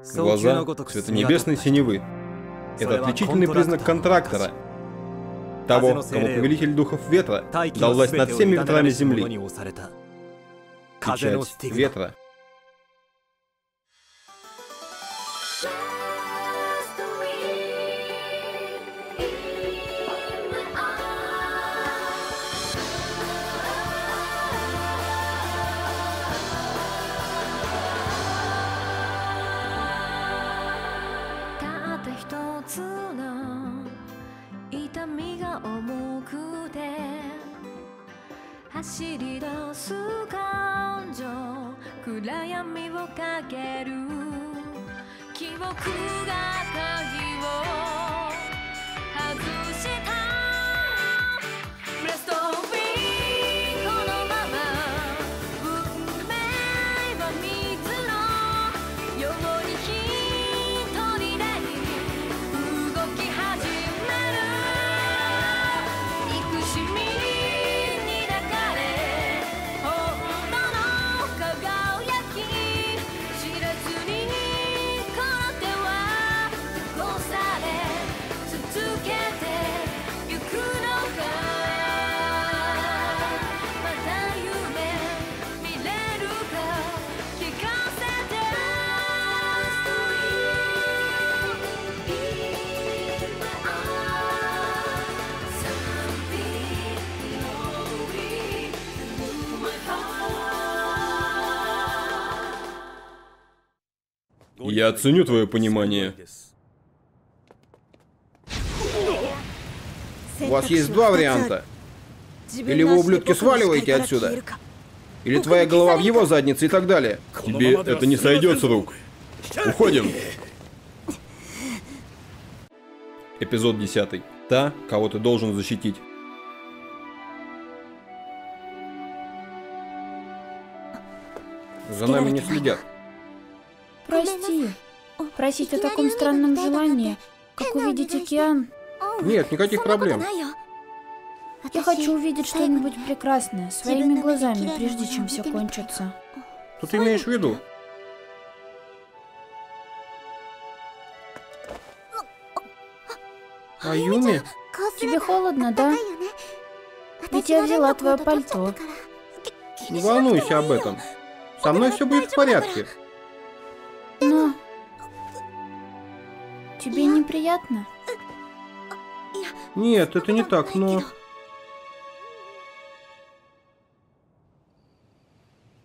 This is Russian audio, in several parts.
Глаза цвета небесной синевы. Это отличительный признак контрактора. Того, кому повелитель духов ветра дал власть над всеми ветрами земли. Печать ветра. Я ценю твое понимание. У вас есть два варианта. Или вы, ублюдки, сваливаете отсюда, или твоя голова в его заднице и так далее. Тебе это не сойдет с рук. Уходим. Эпизод 10. Та, кого ты должен защитить. За нами не следят. Прости. Просить о таком странном желании, как увидеть океан. Нет, никаких проблем. Я хочу увидеть что-нибудь прекрасное своими глазами, прежде чем все кончится. Что ты имеешь в виду? Аюми? Тебе холодно, да? Ведь я взяла твое пальто. Не волнуйся об этом. Со мной все будет в порядке. Но... Тебе неприятно? Нет, это не так, но...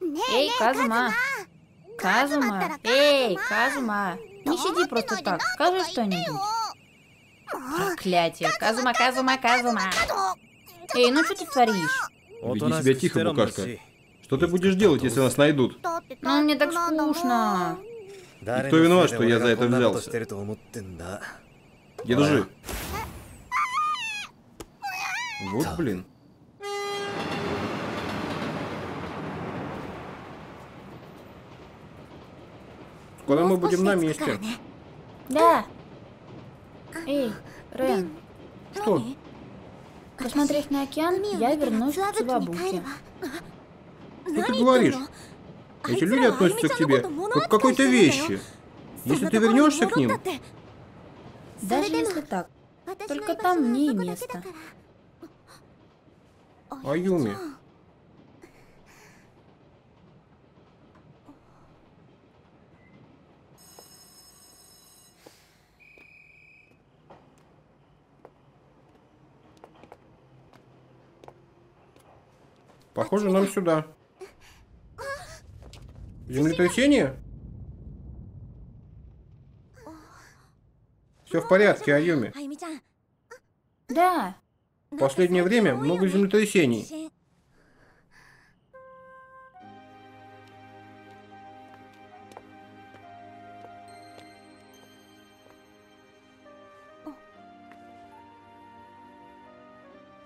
Эй, Казума! Казума! Эй, Казума! Не сиди просто так, скажи что-нибудь. Проклятие! Казума, Казума, Казума! Эй, ну что ты творишь? Веди себя тихо, букашка. Что ты будешь делать, если нас найдут? Ну, мне так скучно. И кто виноват, что я за это взялся? Держи. Вот блин. Скоро мы будем на месте. Да. Эй, Рен. Что? Посмотрев на океан, я вернусь к Цубабуке. Что ты говоришь? Эти люди относятся к тебе как к какой-то вещи. Если ты вернешься к ним... Даже если так. Только там мне и место. Аюми. Похоже, нам сюда. Землетрясение? Все в порядке, Аюми. Да. В последнее время много землетрясений.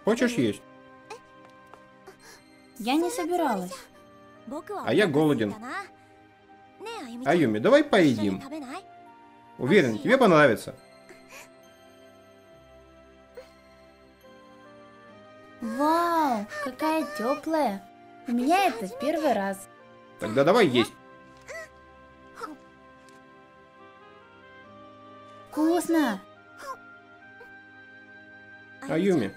Хочешь есть? Я не собиралась. А я голоден. Аюми, давай поедим. Уверен, тебе понравится. Вау, какая теплая. У меня это в первый раз. Тогда давай есть. Вкусно! Аюми,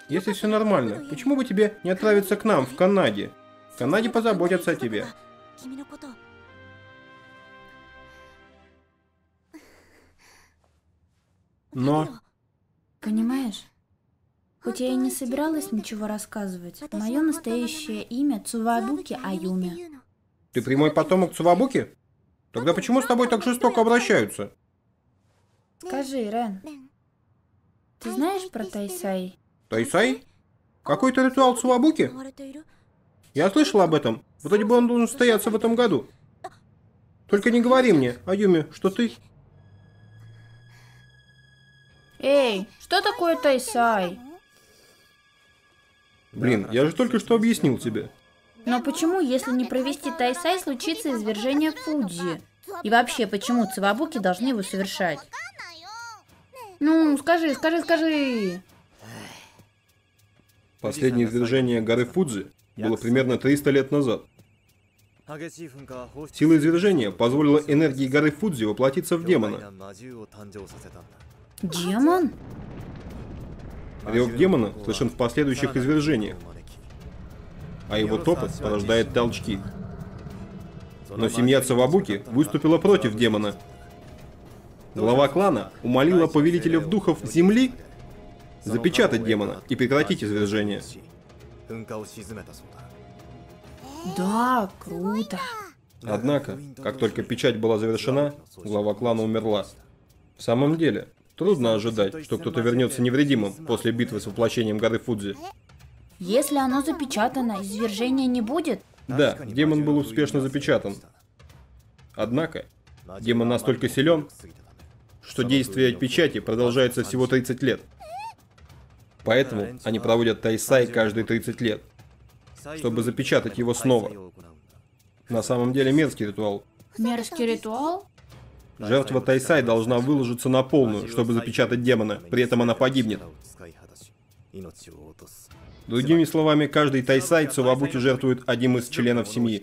если все нормально, почему бы тебе не отправиться к нам в Канаде? В Канаде позаботятся о тебе. Но... Понимаешь? Хоть я и не собиралась ничего рассказывать, мое настоящее имя Цувабуки Аюми. Ты прямой потомок Цувабуки? Тогда почему с тобой так жестоко обращаются? Скажи, Рен, ты знаешь про Тайсай? Тайсай? Какой-то ритуал Цувабуки? Я слышал об этом. Вроде бы он должен состояться в этом году. Только не говори мне, Аюми, что ты... Эй, что такое Тайсай? Блин, я же только что объяснил тебе. Но почему, если не провести Тайсай, случится извержение Фудзи? И вообще, почему Цувабуки должны его совершать? Ну, скажи. Последнее извержение горы Фудзи было примерно 300 лет назад. Сила извержения позволила энергии горы Фудзи воплотиться в демона. Демон? Рев демона слышен в последующих извержениях, а его топот порождает толчки. Но семья Цувабуки выступила против демона. Глава клана умолила повелителя духов земли запечатать демона и прекратить извержение. Да, круто. Однако, как только печать была завершена, глава клана умерла. В самом деле, трудно ожидать, что кто-то вернется невредимым после битвы с воплощением горы Фудзи. Если оно запечатано, извержения не будет? Да, демон был успешно запечатан. Однако, демон настолько силен, что действие печати продолжается всего 30 лет. Поэтому они проводят Тайсай каждые 30 лет, чтобы запечатать его снова. На самом деле мерзкий ритуал. Мерзкий ритуал? Жертва Тайсай должна выложиться на полную, чтобы запечатать демона, при этом она погибнет. Другими словами, каждый Тайсай Цувабуки жертвует одним из членов семьи.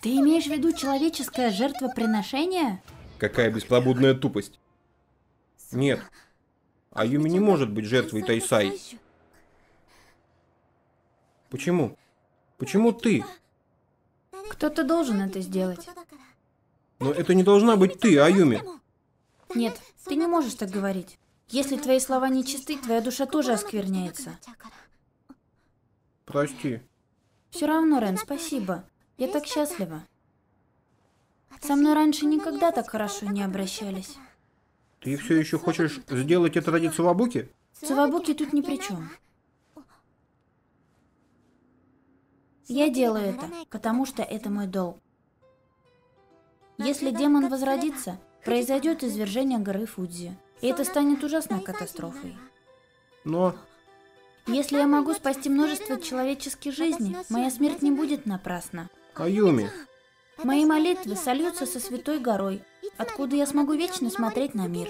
Ты имеешь в виду человеческое жертвоприношение? Какая беспробудная тупость. Нет. Аюми не может быть жертвой Тайсай. Почему? Почему ты? Кто-то должен это сделать. Но это не должна быть ты, Аюми. Нет, ты не можешь так говорить. Если твои слова нечисты, твоя душа тоже оскверняется. Прости. Все равно, Рен, спасибо. Я так счастлива. Со мной раньше никогда так хорошо не обращались. Ты все еще хочешь сделать это ради Цувабуки? Цувабуки тут ни при чем. Я делаю это, потому что это мой долг. Если демон возродится, произойдет извержение горы Фудзи. И это станет ужасной катастрофой. Но... Если я могу спасти множество человеческих жизней, моя смерть не будет напрасна. Аюми. Мои молитвы сольются со Святой горой, откуда я смогу вечно смотреть на мир.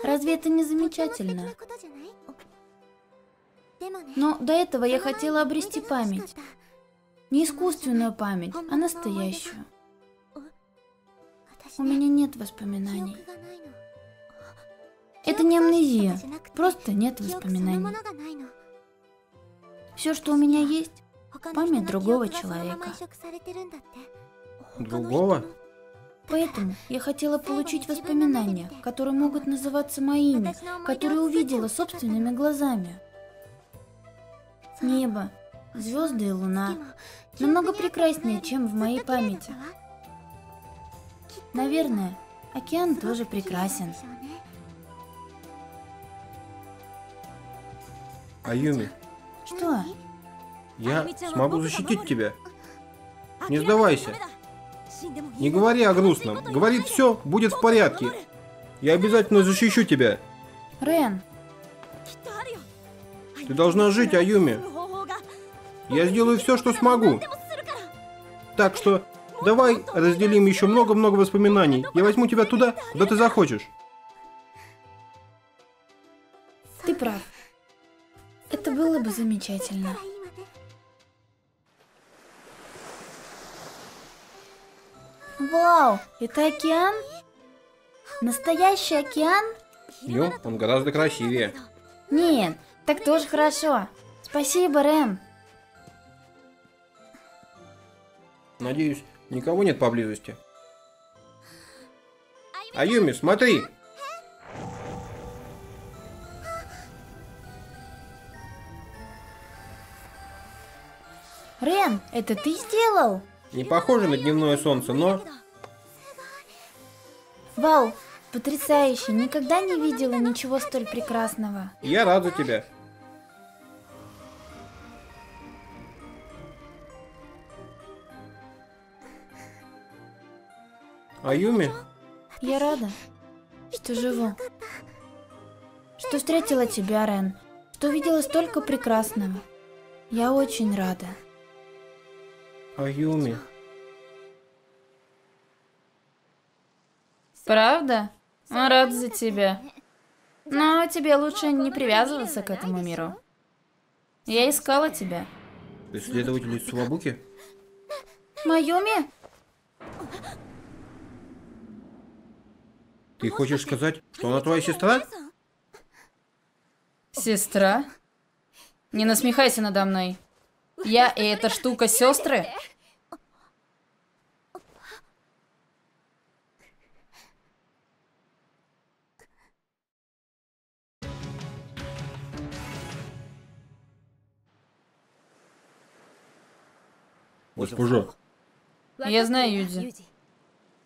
Разве это не замечательно? Но до этого я хотела обрести память. Не искусственную память, а настоящую. У меня нет воспоминаний. Это не амнезия, просто нет воспоминаний. Все, что у меня есть, память другого человека. Другого? Поэтому я хотела получить воспоминания, которые могут называться моими, которые увидела собственными глазами. Небо, звезды и луна намного прекраснее, чем в моей памяти. Наверное, океан тоже прекрасен. Аюми, Что? я смогу защитить тебя. Не сдавайся. Не говори о грустном. Говори, все будет в порядке. Я обязательно защищу тебя. Рен, Ты должна жить, Аюми. Я сделаю все, что смогу. Так что давай разделим еще много-много воспоминаний. Я возьму тебя туда, куда ты захочешь. ты прав. Это было бы замечательно. Вау, это океан? Настоящий океан? Он гораздо красивее. Нет, так тоже хорошо. Спасибо, Рен. Надеюсь, никого нет поблизости. Аюми, смотри! Рен, это ты сделал? Не похоже на дневное солнце, но... Вау, потрясающе. Никогда не видела ничего столь прекрасного. Я рад за тебя. Аюми? Я рада, что живу. Что встретила тебя, Рен. Что увидела столько прекрасного. Я очень рада. Аюми. Правда? Рад за тебя. Но тебе лучше не привязываться к этому миру. Я искала тебя. Исследователь из Савабуки? Майюми? Ты хочешь сказать, что она твоя сестра? Сестра? Не насмехайся надо мной. Я и эта штука сестры? Госпожа. Я знаю, Юдзи.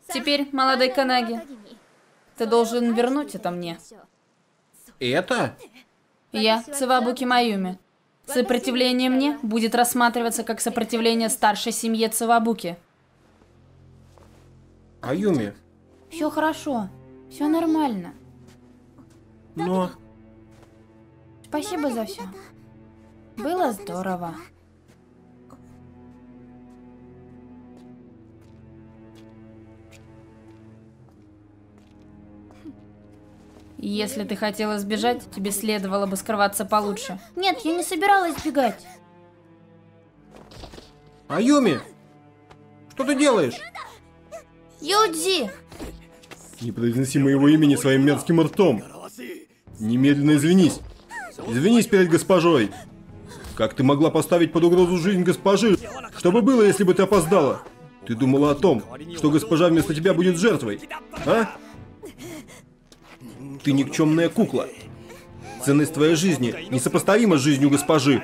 Теперь, молодой Канаги, ты должен вернуть это мне. Это? Я Цивабуки Майюми. Сопротивление мне будет рассматриваться как сопротивление старшей семье Цивабуки. Аюми. Все хорошо. Все нормально. Но... Спасибо за все. Было здорово. Если ты хотела сбежать, тебе следовало бы скрываться получше. Нет, я не собиралась сбегать. Аюми! Что ты делаешь? Юдзи! Не произноси моего имени своим мерзким ртом. Немедленно извинись. Извинись перед госпожой. Как ты могла поставить под угрозу жизнь госпожи? Что бы было, если бы ты опоздала? Ты думала о том, что госпожа вместо тебя будет жертвой, а? Ты никчемная кукла. Ценность твоей жизни несопоставима с жизнью госпожи.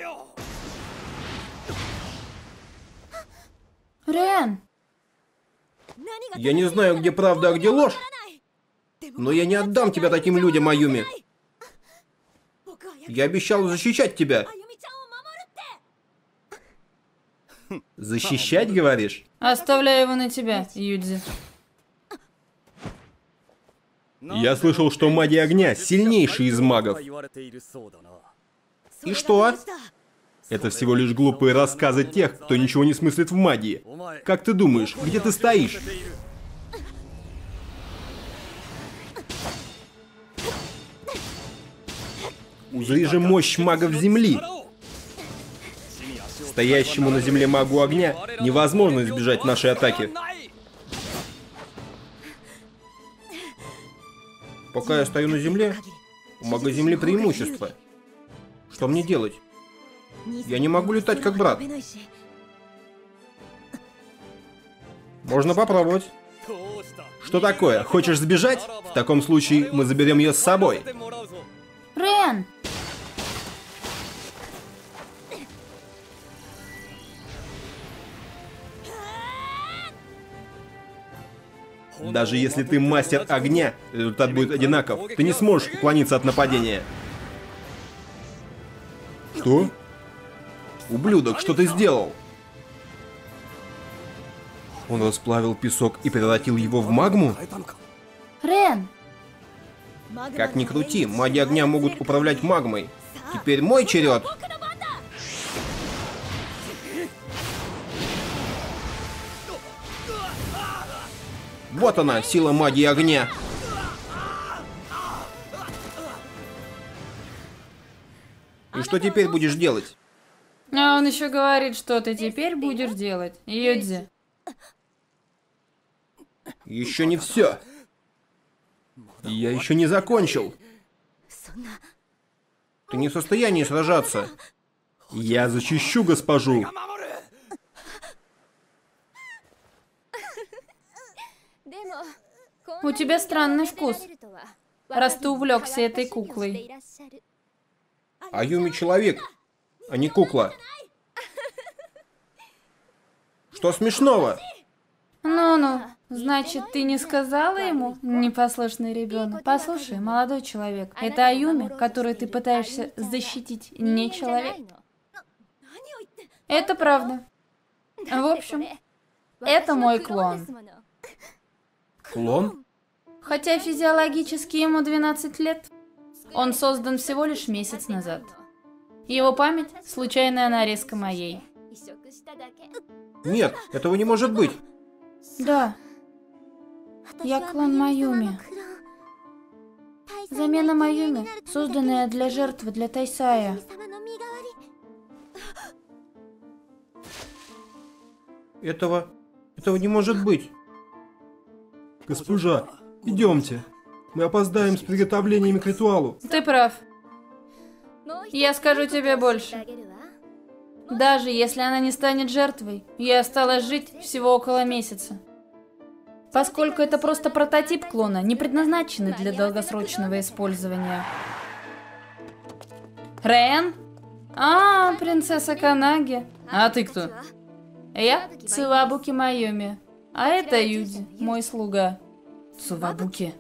Рен! Я не знаю, где правда, а где ложь, но я не отдам тебя таким людям, Аюми. Я обещал защищать тебя. Защищать, говоришь? Оставляю его на тебя, Юдзи. Я слышал, что магия огня сильнейший из магов. И что? Это всего лишь глупые рассказы тех, кто ничего не смыслит в магии. Как ты думаешь, где ты стоишь? Узри же мощь магов Земли. Стоящему на земле магу огня невозможно избежать нашей атаки. Пока я стою на земле, у мага Земли преимущество. Что мне делать? Я не могу летать как брат. Можно попробовать. Что такое? Хочешь сбежать? В таком случае мы заберем ее с собой. Рен! Даже если ты мастер огня, результат будет одинаков. Ты не сможешь уклониться от нападения. Что? Ублюдок, что ты сделал? Он расплавил песок и превратил его в магму? Рен! Как ни крути, маги огня могут управлять магмой. Теперь мой черед. Вот она, сила магии огня. И что теперь будешь делать? А он еще говорит, что ты теперь будешь делать, Юдзи. Еще не все. Я еще не закончил. Ты не в состоянии сражаться. Я защищу госпожу. У тебя странный вкус, раз ты увлекся этой куклой. Аюми человек, а не кукла. Что смешного? Ну-ну, значит, ты не сказала ему, непослушный ребенок? Послушай, молодой человек, это Аюми, которую ты пытаешься защитить, не человек. Это правда. В общем, это мой клон. Клон? Хотя физиологически ему 12 лет, он создан всего лишь месяц назад. Его память – случайная нарезка моей. Нет, этого не может быть. Да, я клон Маюми. Замена Маюми, созданная для жертвы, для Тайсая. Этого не может быть. Госпожа, идемте. Мы опоздаем с приготовлениями к ритуалу. Ты прав. Я скажу тебе больше. Даже если она не станет жертвой, ей осталось жить всего около месяца. Поскольку это просто прототип клона, не предназначенный для долгосрочного использования. Рен? А, принцесса Канаги. А ты кто? Я Цувабуки Майюми. А это Юди, мой слуга. Цувабуки.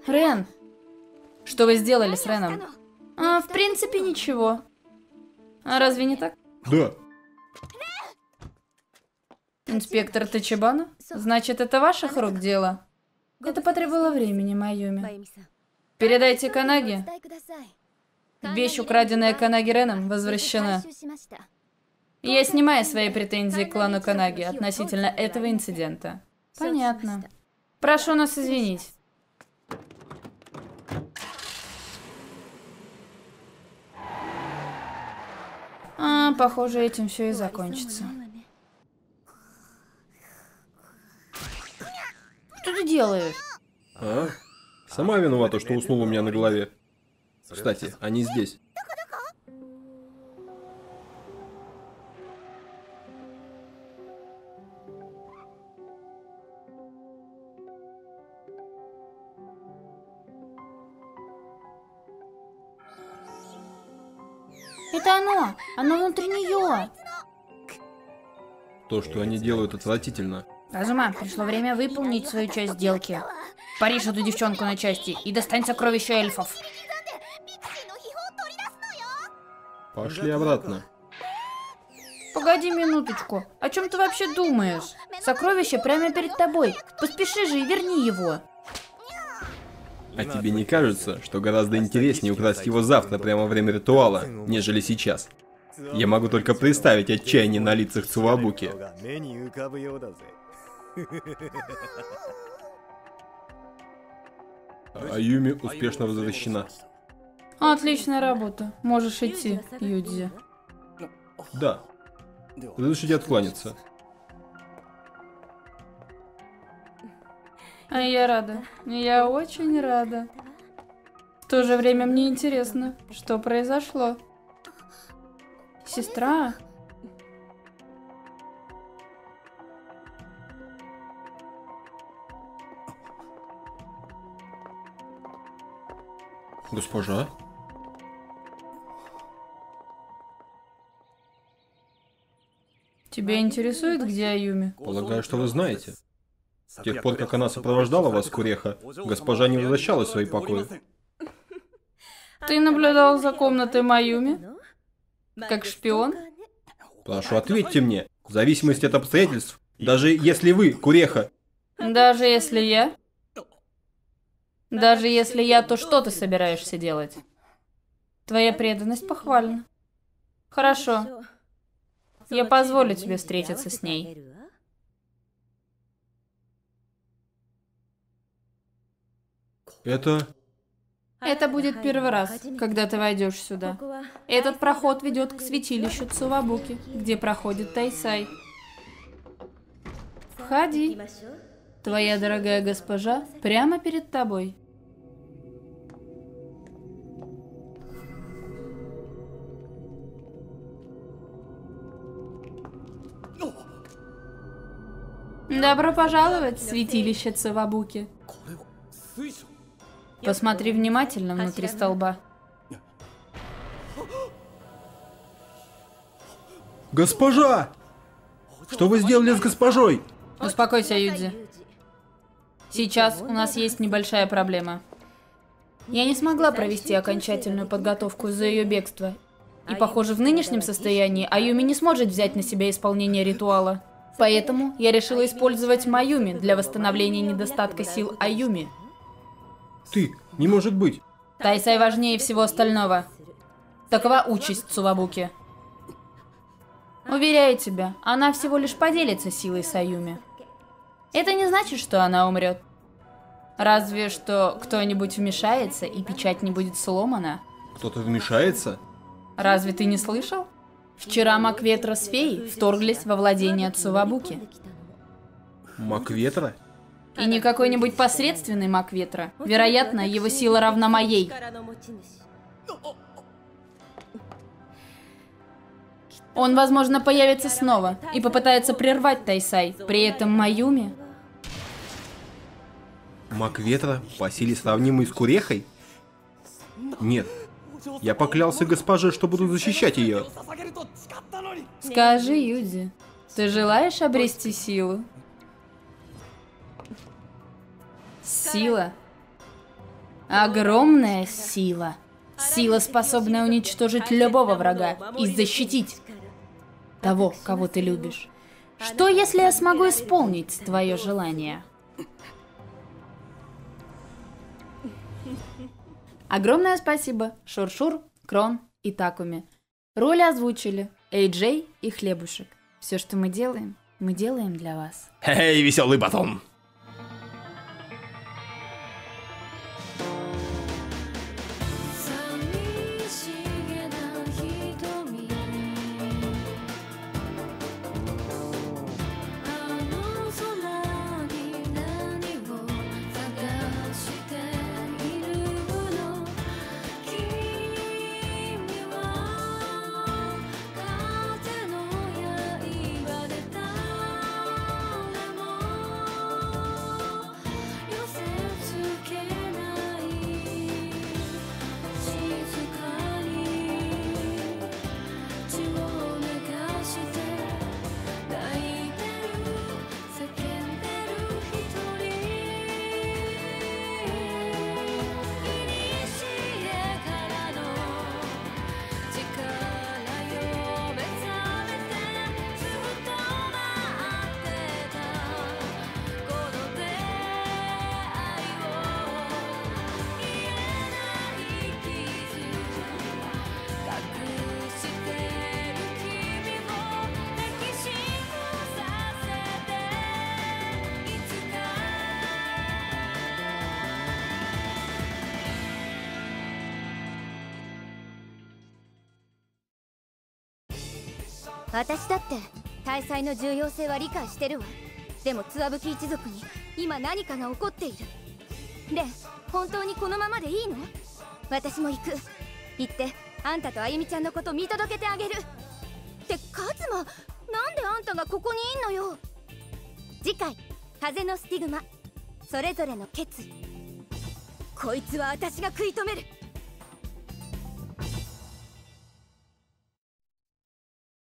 Рен. Что вы сделали с Реном? В принципе, ничего. А разве не так? Да. Инспектор Тачибана? Значит, это ваших рук дело? Это потребовало времени, Майюми. Передайте Канаги. Вещь, украденная Канаги Реном, возвращена. Я снимаю свои претензии к клану Канаги относительно этого инцидента. Понятно. Прошу нас извинить. Похоже, этим все и закончится. Что ты делаешь? Сама виновата, что уснула у меня на голове. Кстати, они здесь. Это оно! Оно внутри нее! То, что они делают, отвратительно. Разума, пришло время выполнить свою часть сделки. Порежь эту девчонку на части и достань сокровища эльфов. Пошли обратно. Погоди минуточку. О чем ты вообще думаешь? Сокровище прямо перед тобой. Поспеши же и верни его. А тебе не кажется, что гораздо интереснее украсть его завтра прямо во время ритуала, нежели сейчас? Я могу только представить отчаяние на лицах Цувабуки. Аюми успешно возвращена. Отличная работа. Можешь идти, Юдзи. Да. Разрешите откланяться. А я рада. Я очень рада. В то же время мне интересно, что произошло. Сестра? Госпожа? Тебя интересует, где Аюми? Полагаю, что вы знаете. С тех пор, как она сопровождала вас, Куреха, госпожа не возвращалась в свои покои. Ты наблюдал за комнатой Маюми? Как шпион? Прошу, ответьте мне. В зависимости от обстоятельств, даже если вы, Куреха... Даже если я? Даже если я, то что ты собираешься делать? Твоя преданность похвальна. Хорошо. Я позволю тебе встретиться с ней. Это будет первый раз, когда ты войдешь сюда. Этот проход ведет к святилищу Цувабуки, где проходит Тайсай. Входи. Твоя дорогая госпожа прямо перед тобой. Добро пожаловать в святилище Цивабуки. Посмотри внимательно внутри столба. Госпожа! Что вы сделали с госпожой? Успокойся, Юдзи. Сейчас у нас есть небольшая проблема. Я не смогла провести окончательную подготовку из-за ее бегства. И, похоже, в нынешнем состоянии Аюми не сможет взять на себя исполнение ритуала. Поэтому я решила использовать Маюми для восстановления недостатка сил Аюми. Не может быть. Тайсай важнее всего остального. Такова участь Цувабуки. Уверяю тебя, она всего лишь поделится силой с Аюми. Это не значит, что она умрет. Разве что кто-нибудь вмешается, и печать не будет сломана. Кто-то вмешается? Разве ты не слышал? Вчера маг ветра с феей вторглись во владение Цувабуки. Маг ветра? И не какой-нибудь посредственный маг ветра. Вероятно, его сила равна моей. Он, возможно, появится снова и попытается прервать Тайсай. При этом Маюми... Маг ветра по силе сравнимый с Курехой? Нет. Я поклялся госпоже, что буду защищать ее. Скажи, Юдзи, ты желаешь обрести силу? Сила. Огромная сила. Сила, способная уничтожить любого врага и защитить того, кого ты любишь. Что, если я смогу исполнить твое желание? Огромное спасибо Шуршур, Крон и Такуми. Роли озвучили Эй-Джей и Хлебушек. Все, что мы делаем для вас. Эй, веселый батон!私だって大祭の重要性は理解してるわ。でもツワブキ一族に今何かが起こっている。で、本当にこのままでいいの？私も行く。行ってあんたとあゆみちゃんのこと見届けてあげる。ってカズマ、なんであんたがここにいんのよ。次回風のスティグマ、それぞれの決意。こいつは私が食い止める。